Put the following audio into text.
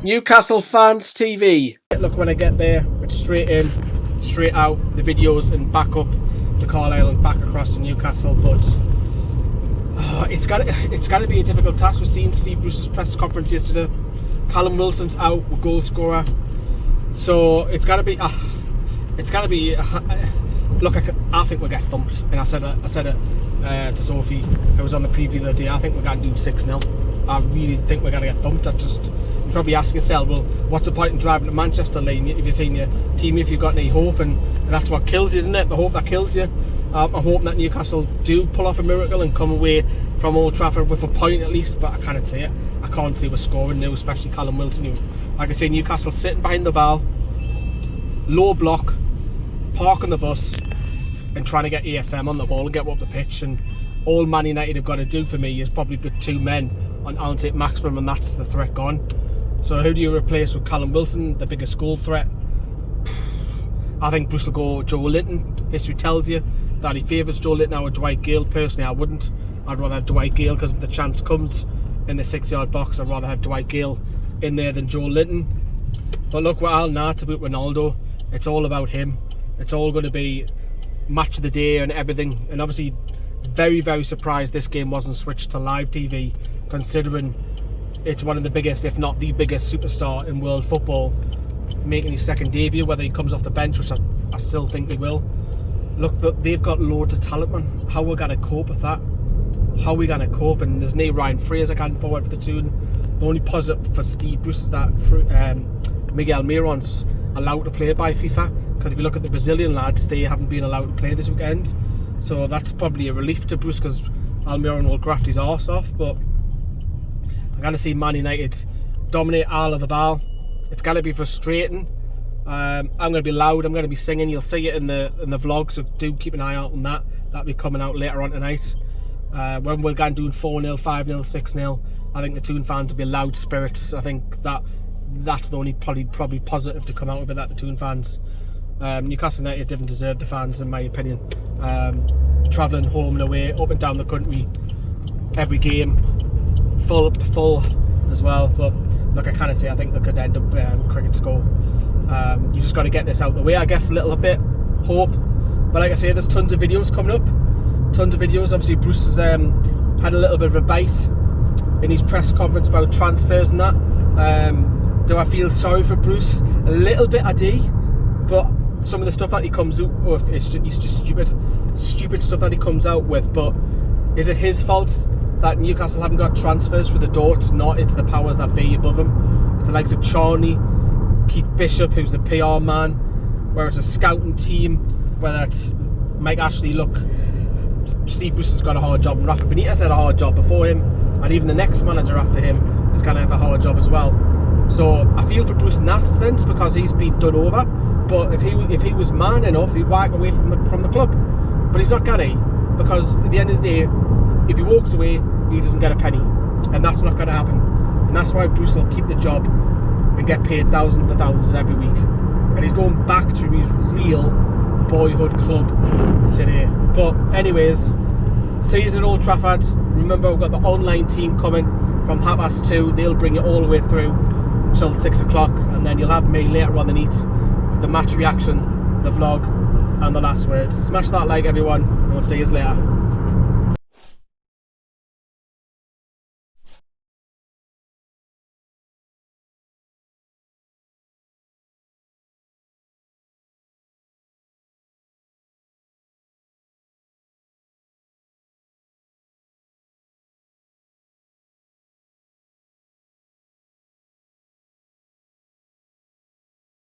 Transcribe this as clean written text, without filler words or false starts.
Newcastle Fans TV. Look, when I get there, it's straight in, straight out, the videos, and back up to Carlisle and back across to Newcastle. But it's got to be a difficult task. We've seen Steve Bruce's press conference yesterday. Callum Wilson's out, with goal scorer, so it's got to be. Look, I think we'll get thumped, and I said it to Sophie, who was on the preview the other day. I think we're going to do 6-0. I really think we're going to get thumped. You're probably asking yourself, well, what's the point in driving to Manchester Lane if you're seeing your team, if you've got any hope, and that's what kills you, isn't it? The hope that kills you. I'm hoping that Newcastle do pull off a miracle and come away from Old Trafford with a point at least, but I can't see it. I can't see we're scoring now, especially Callum Wilson, who, like I say, Newcastle sitting behind the ball, low block, parking the bus and trying to get ESM on the ball and get up the pitch. And all Man United have got to do for me is probably put two men on saint-maximin, and that's the threat gone. So who do you replace with Callum Wilson, the biggest goal threat? I think Bruce will go Joe Linton. History tells you that he favours Joe Linton over Dwight Gale. Personally, I wouldn't. I'd rather have Dwight Gale, because if the chance comes in the 6-yard box, I'd rather have Dwight Gale in there than Joe Linton. But look, we're all nuts about Ronaldo. It's all about him. It's all going to be match of the day and everything. And obviously, very, very surprised this game wasn't switched to live TV, considering it's one of the biggest, if not the biggest superstar in world football making his second debut, whether he comes off the bench, which I still think they will. Look, but they've got loads of talent, man. How are we going to cope with that? How are we going to cope? And there's no Ryan Fraser going forward for the tune. The only positive for Steve Bruce is that Miguel Miron's allowed to play by FIFA, because if you look at the Brazilian lads, they haven't been allowed to play this weekend. So that's probably a relief to Bruce, because Almiron will graft his arse off. But I'm going to see Man United dominate all of the ball. It's going to be frustrating. I'm going to be loud. I'm going to be singing. You'll see it in the vlog, so do keep an eye out on that. That'll be coming out later on tonight. When we're going doing 4-0, 5-0, 6-0, I think the Toon fans will be loud spirits. I think that's the only probably positive to come out of it, that the Toon fans. Newcastle United didn't deserve the fans, in my opinion. Travelling home and away, up and down the country, every game, full as well. But look, I kind of say I think they could end up cricket score. You just got to get this out of the way, I guess, a little bit, hope. But like I say, there's tons of videos coming up. Tons of videos. Obviously, Bruce has had a little bit of a bite in his press conference about transfers and that. Do I feel sorry for Bruce? A little bit, I do. But some of the stuff that he comes out with, he's just stupid stuff that he comes out with. But is it his fault that Newcastle haven't got transfers through the door? It's not. It's the powers that be above him. It's the likes of Charney, Keith Bishop, who's the PR man, whether it's a scouting team, whether it's Mike Ashley. Look, Steve Bruce has got a hard job, and Rafa Benitez had a hard job before him, and even the next manager after him is going to have a hard job as well. So I feel for Bruce in that sense, because he's been done over. But if he was man enough, he'd walk away from the club. But he's not going to, because at the end of the day, if he walks away, he doesn't get a penny, and that's not going to happen. And that's why Bruce will keep the job and get paid thousands and thousands every week. And he's going back to his real boyhood club today. But anyways, see you at Old Trafford. Remember, we've got the online team coming from 2:30. They'll bring you all the way through till 6 o'clock, and then you'll have me later on the night with the match reaction, the vlog, and the last words. Smash that like, everyone, and we'll see you later.